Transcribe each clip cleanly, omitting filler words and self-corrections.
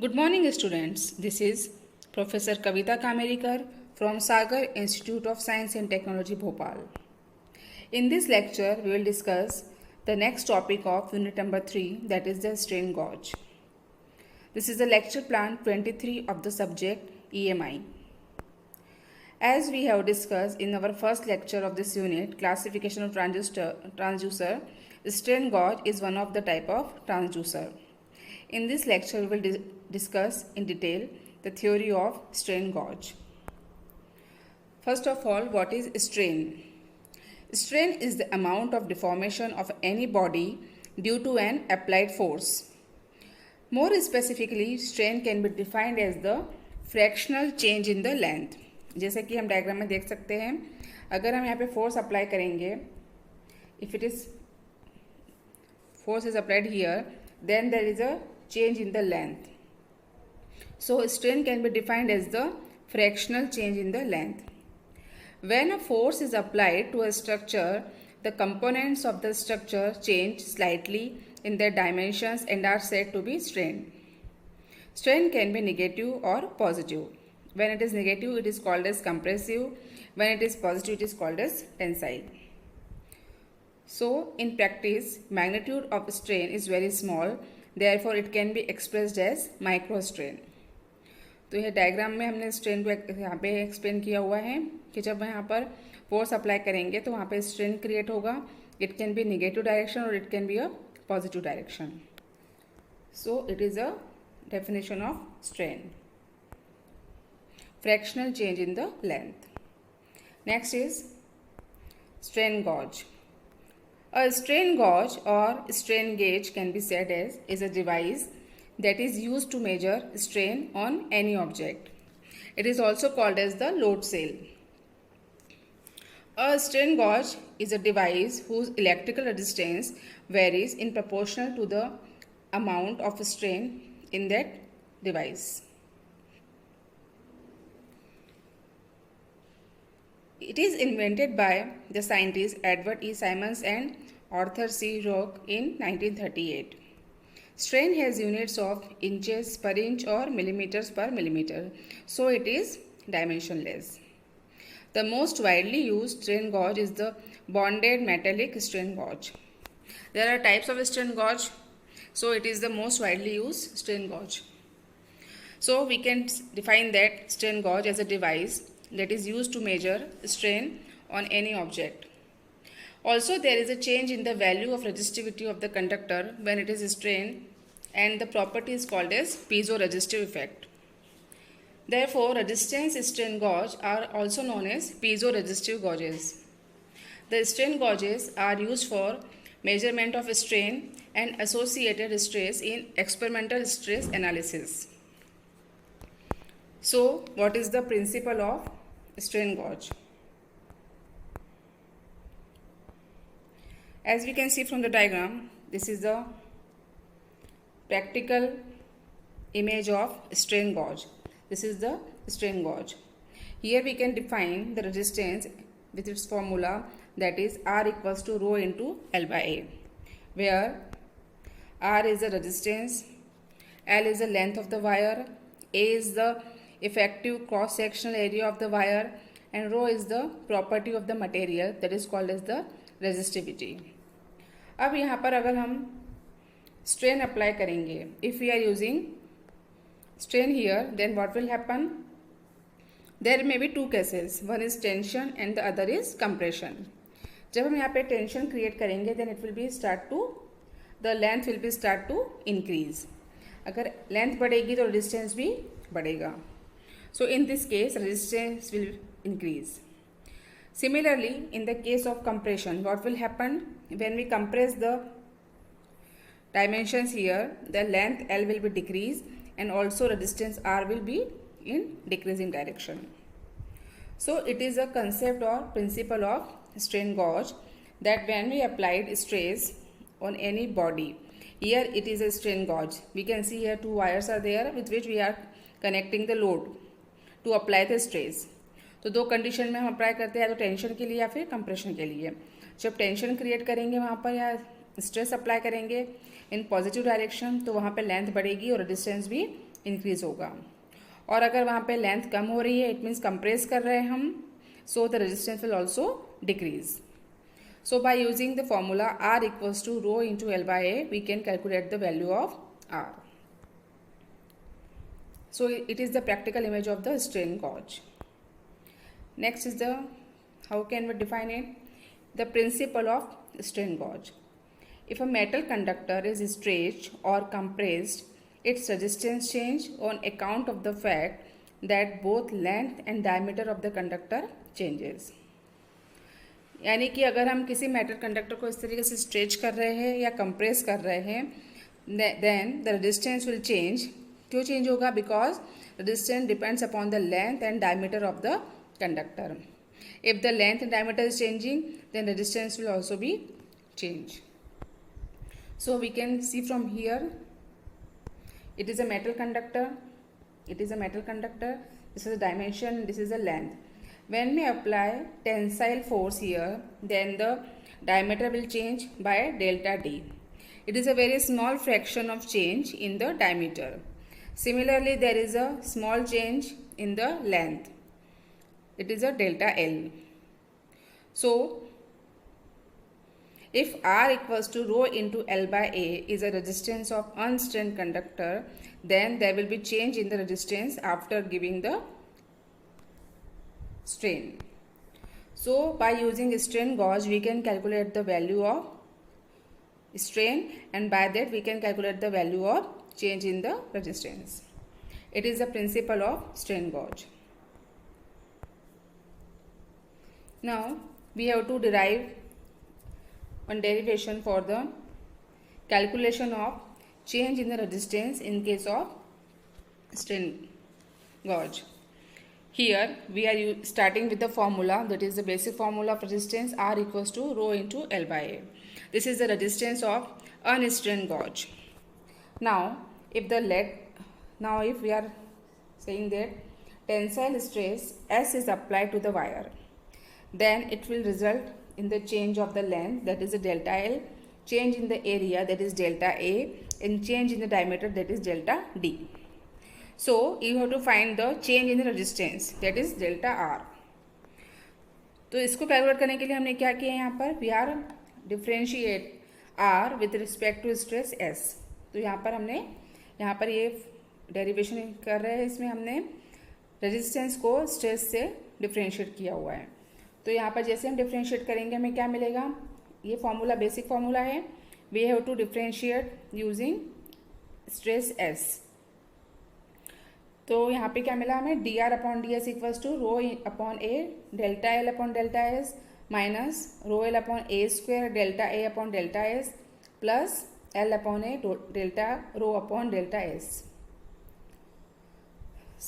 Good morning, students. This is Professor Kavita Kamerikar from Sagar Institute of Science and Technology, Bhopal. In this lecture, we will discuss the next topic of unit number 3, that is the strain gauge. This is the lecture plan 23 of the subject EMI. As we have discussed in our first lecture of this unit, classification of transducer, strain gauge is one of the type of transducer. In this lecture, we will discuss in detail the theory of strain gauge. First of all, what is strain? Strain is the amount of deformation of any body due to an applied force. More specifically, strain can be defined as the fractional change in the length. जैसे कि हम diagram में देख सकते हैं, अगर हम यहाँ पे फोर्स अप्लाई करेंगे, if it is force is applied here, then there is a change in the length. So strain can be defined as the fractional change in the length. When a force is applied to a structure, the components of the structure change slightly in their dimensions and are said to be strain. Strain can be negative or positive. When it is negative, it is called as compressive. When it is positive, it is called as tensile. So in practice, magnitude of strain is very small. Therefore, it can be expressed as microstrain. तो यह diagram में हमने strain को यहाँ पे explain किया हुआ है कि जब यहाँ पर फोर्स अप्लाई करेंगे तो वहाँ पे स्ट्रेन क्रिएट होगा. It can be negative direction और it can be a positive direction. So it is a definition of strain. Fractional change in the length. Next is strain gauge. A strain gauge or strain gauge can be said as is a device that is used to measure strain on any object. It is also called as the load cell. A strain gauge is a device whose electrical resistance varies in proportional to the amount of strain in that device. It is invented by the scientists Edward E. Simons and Arthur C. Rock in 1938. Strain has units of inches per inch or millimeters per millimeter, so it is dimensionless. The most widely used strain gauge is the bonded metallic strain gauge. There are types of strain gauge, so it is the most widely used strain gauge. So we can define that strain gauge as a device that is used to measure strain on any object. Also, there is a change in the value of resistivity of the conductor when it is strained, and the property is called as piezoresistive effect. Therefore, resistance strain gauge are also known as piezoresistive gauges. The strain gauges are used for measurement of strain and associated stress in experimental stress analysis. So, what is the principle of strain gauge? As we can see from the diagram, this is the practical image of strain gauge. This is the strain gauge. Here we can define the resistance with its formula, that is R equals to rho into L by A, where R is the resistance, L is the length of the wire, A is the effective cross-sectional area of the wire, and rho is the property of the material, that is called as the resistivity. अब यहाँ पर अगर हम strain apply करेंगे, if we are using strain here, then what will happen? There may be two cases. One is tension and the other is compression. जब हम यहाँ पे tension create करेंगे, then it will be the length will be start to increase. अगर length बढ़ेगी तो resistance भी बढ़ेगा. So in this case, resistance will increase. Similarly, in the case of compression, what will happen? When we compress the dimensions here, the length L will be decreased and also resistance R will be in decreasing direction. So it is a concept or principle of strain gauge that when we applied stress on any body, here it is a strain gauge. We can see here two wires are there with which we are connecting the load to apply the stress. तो दो condition में हम apply करते हैं, या तो tension के लिए या फिर कंप्रेशन के लिए. जब टेंशन क्रिएट करेंगे वहाँ पर या स्ट्रेस अप्लाई करेंगे इन पॉजिटिव डायरेक्शन, तो वहाँ पे लेंथ बढ़ेगी और डिस्टेंस भी इंक्रीज होगा, और अगर वहाँ पे लेंथ कम हो रही है, इट मीन्स कंप्रेस कर रहे हैं हम, so the resistance will also decrease. So by using the formula R equals to rho into L by A, we can calculate the value of R. So it is the practical image of the strain gauge. Next is the, how can we define it? The principle of strain gauge. If a metal conductor is stretched or compressed, its resistance change on account of the fact that both length and diameter of the conductor changes. यानी कि अगर हम किसी metal conductor को इस तरीके से stretch कर रहे हैं या कंप्रेस कर रहे हैं, then the resistance will change. क्यों चेंज होगा? Because resistance depends upon the length and diameter of the conductor. If the length and diameter is changing, then resistance will also be change. So we can see from here, it is a metal conductor. It is a metal conductor. This is a dimension. This is a length. When we apply tensile force here, then the diameter will change by delta D. It is a very small fraction of change in the diameter. Similarly, there is a small change in the length. It is a delta L. So if R equals to rho into L by A is a resistance of unstrained conductor, then there will be change in the resistance after giving the strain. So by using strain gauge, we can calculate the value of strain, and by that we can calculate the value of change in the resistance. It is the principle of strain gauge. Now we have to derive one derivation for the calculation of change in the resistance in case of strain gauge. Here we are starting with the formula, that is the basic formula of resistance, R equals to rho into L by A. This is the resistance of unstrained gauge. Now if we are saying that tensile stress S is applied to the wire, then it will result in the change of the length, that is the delta L, change in the area, that is delta A, and change in the diameter, that is delta D. So you have to find the change in the resistance, that is delta R. तो इसको calculate करने के लिए हमने क्या किया यहाँ पर? We are differentiate R with respect to stress S. तो यहाँ पर ये डेरिवेशन कर रहे हैं, इसमें हमने रेजिस्टेंस को स्ट्रेस से डिफ्रेंशिएट किया हुआ है. तो यहाँ पर जैसे हम डिफ्रेंशिएट करेंगे हमें क्या मिलेगा? ये फॉर्मूला बेसिक फॉर्मूला है. We have to differentiate using stress S. तो यहाँ पे क्या मिला हमें? D r upon d S equals to rho upon A delta L upon delta S minus rho l upon a square delta A upon delta S plus l upon A delta rho upon delta s.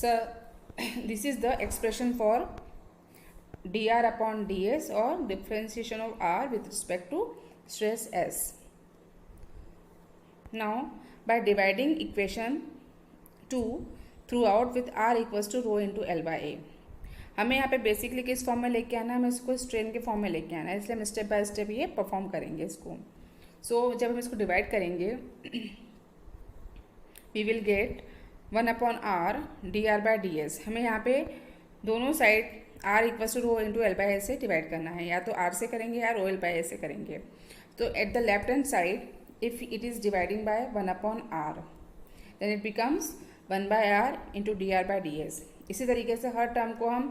Sir this is the expression for dr upon ds or differentiation of r with respect to stress S. Now by dividing equation 2 throughout with r equals to rho into L by A, हमें यहाँ पे basically किस form में लेके आना है? हमें इसको स्ट्रेन के फॉर्म में लेके आना है, इसलिए हम स्टेप बाय स्टेप ये परफॉर्म करेंगे इसको. सो जब हम इसको डिवाइड करेंगे we will get 1 upon R D are by D S. हमें यहाँ पे दोनों side R equals to rho into L by ए से डिवाइड करना है, या तो R से करेंगे या रो एल बाई ए से करेंगे. तो at the left hand side if it is dividing by 1 upon r, then it becomes 1 by r into d are by D s. इसी तरीके से हर टर्म को हम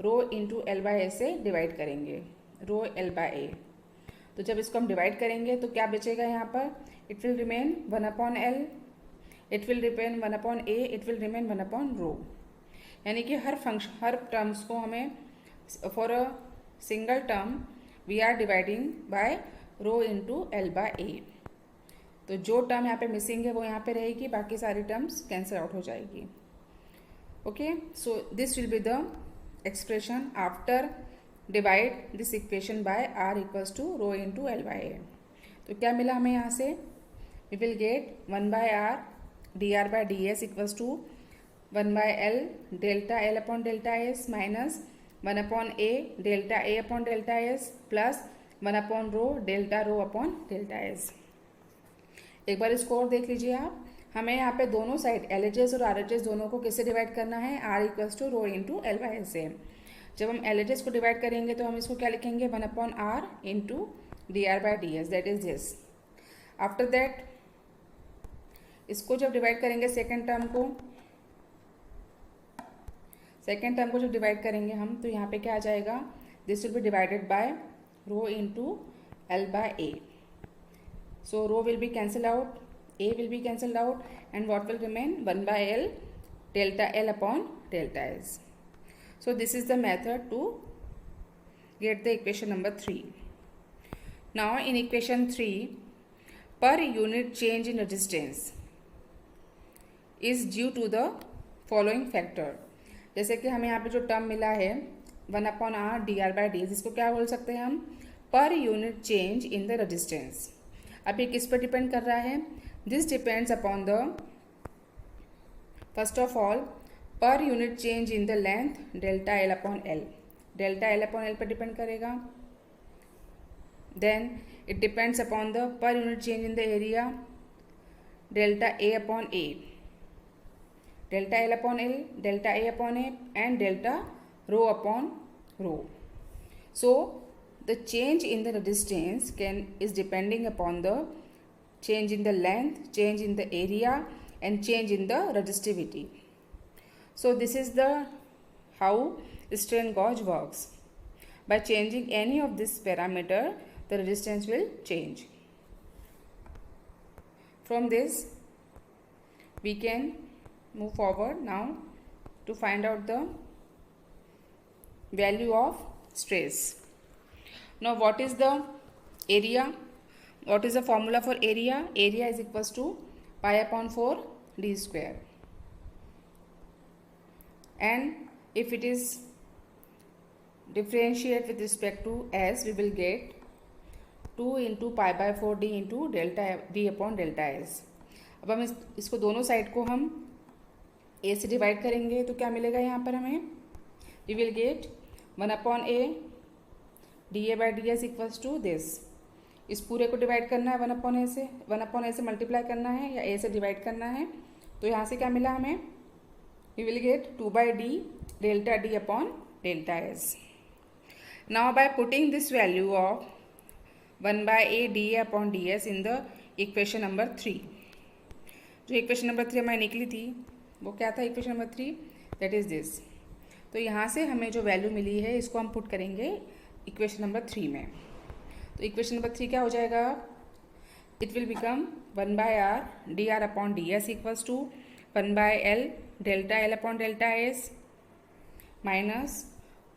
रो इंटू एल बाई ए से डिवाइड करेंगे, रो एल बाई ए. तो जब इसको हम डिवाइड करेंगे तो क्या बचेगा यहाँ पर? It will remain 1 upon L, it will remain 1 upon A, it will remain 1 upon rho. यानी कि हर टर्म्स को हमें for a single term we are dividing by rho into L by A. तो जो टर्म यहाँ पे मिसिंग है वो यहाँ पे रहेगी, बाकी सारी टर्म्स कैंसिल आउट हो जाएगी. Okay, so this will be the expression after divide this equation by R equals to rho into L by A. तो क्या मिला हमें यहाँ से? We will get 1 by R D R by D S equals to 1 by L delta L upon delta S minus 1 upon A delta A upon delta S plus 1 upon rho delta rho upon delta S. एक बार इसको और देख लीजिए आप. हमें यहाँ पे दोनों साइड LHS और RHS दोनों को किससे डिवाइड करना है, R equals to rho into L by से। जब हम LHS को डिवाइड करेंगे तो हम इसको क्या लिखेंगे, 1/r into dr/ds, that is this. After that इसको जब डिवाइड करेंगे सेकेंड टर्म को जब डिवाइड करेंगे हम, तो यहाँ पे क्या आ जाएगा, this will be divided by rho into L by a. So rho will be cancel out, a will be cancelled out, and what will remain, 1 by l delta l upon delta s. So this is the method to get the equation number 3. Now in equation 3, per unit change in resistance is due to the following factor. जैसे कि हमें यहाँ पे जो term मिला है 1/r dr/ds, इसको क्या बोल सकते हैं हम, पर unit change in the resistance. अब ये किस पर डिपेंड कर रहा है, this depends upon the, first of all, per unit change in the length delta l upon l, delta l upon l पर डिपेंड करेगा। then it depends upon the per unit change in the area delta a upon a, delta l upon l, delta a upon a, and delta rho upon rho. So the change in the resistance is depending upon the change in the length, change in the area, and change in the resistivity. So this is the how strain gauge works. By changing any of this parameter, the resistance will change. From this we can move forward now to find out the value of stress. Now what is the area? What is the formula for area? Area is equals to pi upon 4 d square, and if it is differentiate with respect to s, we will get 2 into pi by 4 d into delta d upon delta s. अब हम इसको दोनों side को हम a से divide करेंगे तो क्या मिलेगा, यहाँ पर हमें we will get 1/a dA/ds equals to this. इस पूरे को डिवाइड करना है 1/a से, 1/a से मल्टीप्लाई करना है या a से डिवाइड करना है, तो यहाँ से क्या मिला हमें, we will get 2/d delta d upon delta s. Now by putting this value of 1/a dA अपॉन ds in the equation number 3, जो इक्वेशन नंबर 3 हमारी निकली थी वो क्या था, equation number 3, that is this. तो यहाँ से हमें जो वैल्यू मिली है इसको हम पुट करेंगे इक्वेशन नंबर 3 में। तो इक्वेशन नंबर 3 क्या हो जाएगा, it will become 1/r dr upon ds equals to 1/l delta l upon delta s minus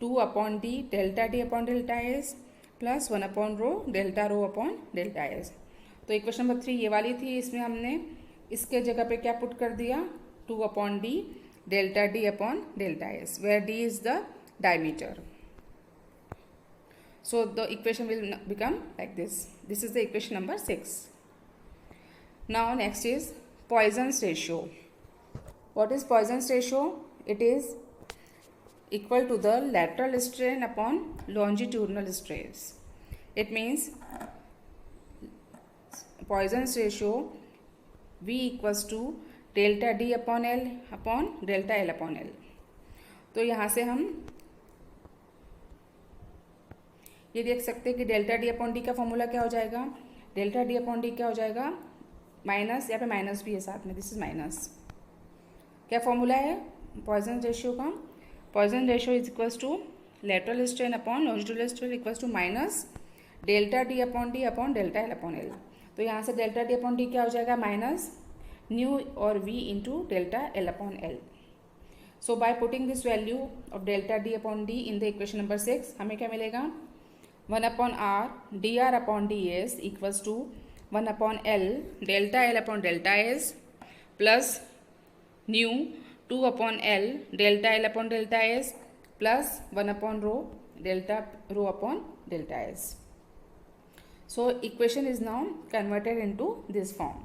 2/d delta d upon delta s plus 1/रो delta rho upon delta s। तो equation number 3 ये वाली थी, इसमें हमने इसके जगह पे क्या पुट कर दिया, 2/d delta d upon delta s, where d is the diameter. So the equation will become like this. This is the equation number 6. Now next is Poisson's ratio. What is Poisson's ratio? It is equal to the lateral strain upon longitudinal stress. It means Poisson's ratio V equals to delta D upon L upon delta L upon L. तो यहाँ से हम ये देख सकते हैं कि delta D upon D का फॉर्मूला क्या हो जाएगा, डेल्टा डी अपॉन डी क्या हो जाएगा, माइनस, यहाँ पे माइनस भी है साथ में, दिस इज माइनस। क्या फॉर्मूला है पॉइजन रेशियो का, Poisson ratio is equals to lateral strain upon longitudinal strain equals to minus delta D upon delta L upon l. तो यहाँ से डेल्टा डी अपॉन डी क्या हो जाएगा, माइनस न्यू और V into delta L upon L. So by putting this value of delta D upon D in the equation number 6 हमें क्या मिलेगा, 1/r dr upon ds equals to 1/l delta L upon delta S plus nu 2/l delta L upon delta S plus 1/रो delta rho upon delta S. So equation is now converted into this form.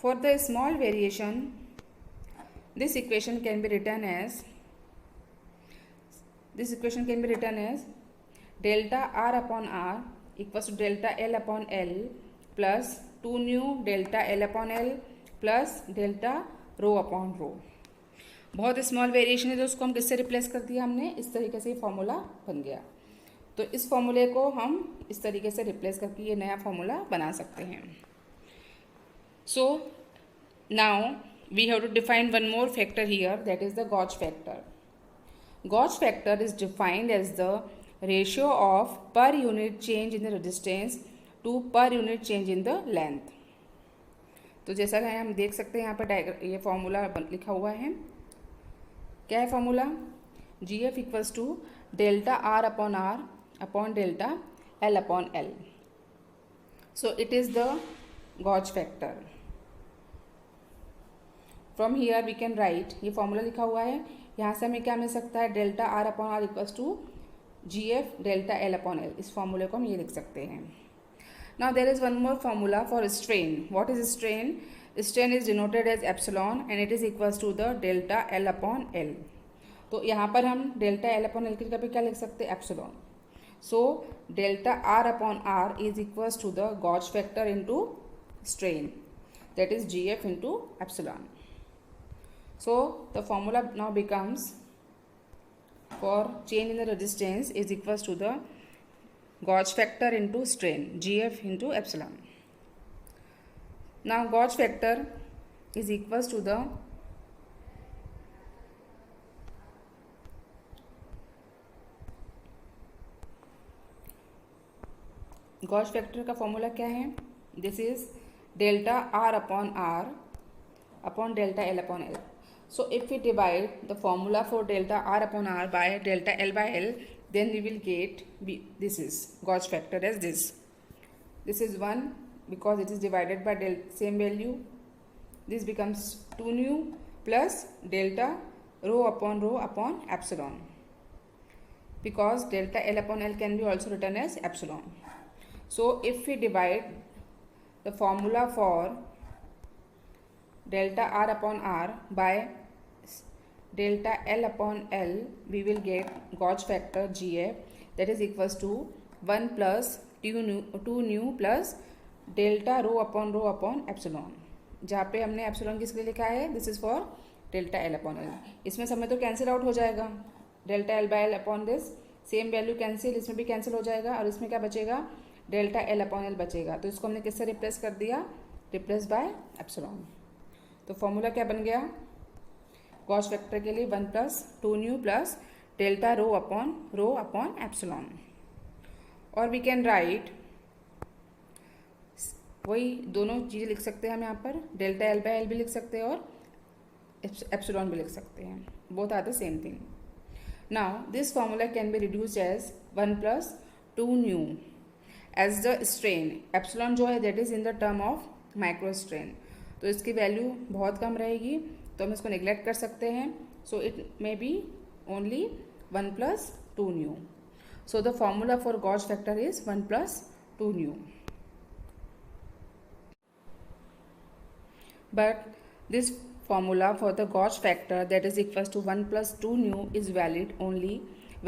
For the small variation, this equation can be written as delta r upon r equals to delta l upon l plus 2 nu delta l upon l plus delta rho upon rho. बहुत small variation है तो उसको हम किससे replace कर दिया हमने, इस तरीके से फॉर्मूला बन गया। तो इस फॉर्मूले को हम इस तरीके से रिप्लेस करके ये नया फॉर्मूला बना सकते हैं। So now we have to define one more factor here, that is the gauge factor. Gauge factor is defined as the ratio of per unit change in the resistance to per unit change in the length. तो जैसा कि हम देख सकते हैं यहाँ पर ये फॉर्मूला लिखा हुआ है। क्या है formula? G f equals to delta r upon delta L upon L. So it is the gauge factor. From here we can write, ये फॉर्मूला लिखा हुआ है, यहाँ से हमें क्या मिल सकता है, delta r upon r equals to g f delta L upon l. इस फॉर्मूले को हम ये लिख सकते हैं। Now there is one more formula for strain. What is strain? Strain is denoted as epsilon and it is equals to the delta L upon l. तो यहाँ पर हम डेल्टा एल अपॉन एल की जगह पे क्या लिख सकते हैं, epsilon. So delta r upon r is equals to the gauge factor into strain, that is g f into epsilon. So the formula now becomes for change in the resistance is equals to the gauge factor into strain, GF into epsilon. Now gauge factor is equals to the gauge factor का formula क्या है? This is delta r upon delta L upon L. So if we divide the formula for delta r upon r by delta l by l, then we will get this is gauge factor as this. This is 1 because it is divided by same value. This becomes 2 nu plus delta rho upon epsilon, because delta l upon l can be also written as epsilon. So if we divide the formula for delta r upon r by delta L upon L, we will get gauge factor GF, that is equals to 1 plus 2 nu plus delta rho upon epsilon. जहाँ पे हमने epsilon किसके लिए लिखा है, this is for delta L upon L. इसमें समय तो कैंसिल आउट हो जाएगा, delta L by L upon this same value cancel, इसमें भी कैंसिल हो जाएगा और इसमें क्या बचेगा, डेल्टा एल अपॉन एल बचेगा. तो इसको हमने किससे रिप्लेस कर दिया, रिप्लेस बाय एप्सिलॉन. तो फॉर्मूला क्या बन गया गॉस फैक्टर के लिए, 1 plus 2 new plus delta rho upon epsilon. और वी कैन राइट, वही दोनों चीज़ें लिख सकते हैं हम यहाँ पर, डेल्टा एल बाय एल भी लिख सकते हैं और एप्सिलॉन भी लिख सकते हैं, both are the same thing. Now this formula can be reduced as 1 plus 2 nu as the strain. Epsilon जो है that is in the term of micro strain, तो इसकी वैल्यू बहुत कम रहेगी, तो हम इसको नेग्लेक्ट कर सकते हैं. So it may be only 1 plus 2 nu. So the formula for gauge factor is 1 plus 2 nu. But this formula for the gauge factor, that is equals to 1 plus 2 nu, is valid only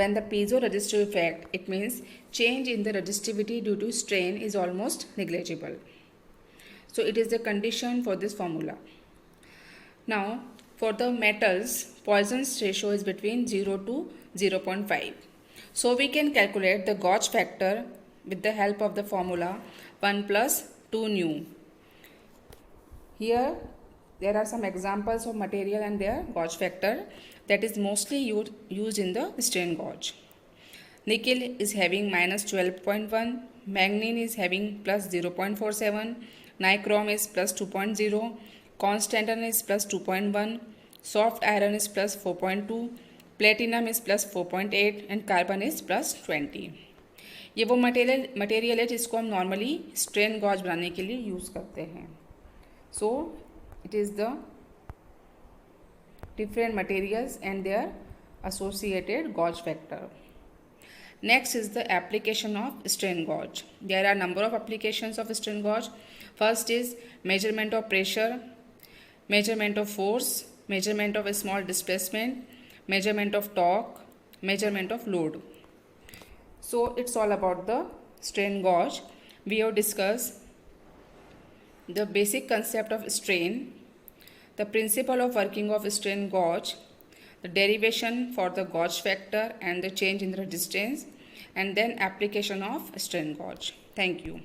when the piezoresistive effect, it means change in the resistivity due to strain, is almost negligible. So it is the condition for this formula. Now for the metals, Poisson's ratio is between 0 to 0.5. So we can calculate the gauge factor with the help of the formula 1 plus 2 nu. Here there are some examples of material and their gauge factor that is mostly used in the strain gauge. Nickel is having minus 12.1, manganese is having plus 0.47, nichrome is plus 2.0, constantan is plus 2.1, soft iron is plus 4.2, platinum is plus 4.8 and carbon is plus 20. ये वो material है जिसको हम normally strain gauge बनाने के लिए use करते हैं. So it is the different materials and their associated gauge factor. Next is the application of strain gauge. There are number of applications of strain gauge. First is measurement of pressure, measurement of force, measurement of a small displacement, measurement of torque, measurement of load. So it's all about the strain gauge. We have discussed the basic concept of strain the principle of working of strain gauge, the derivation for the gauge factor and the change in the resistance, and then application of strain gauge. Thank you.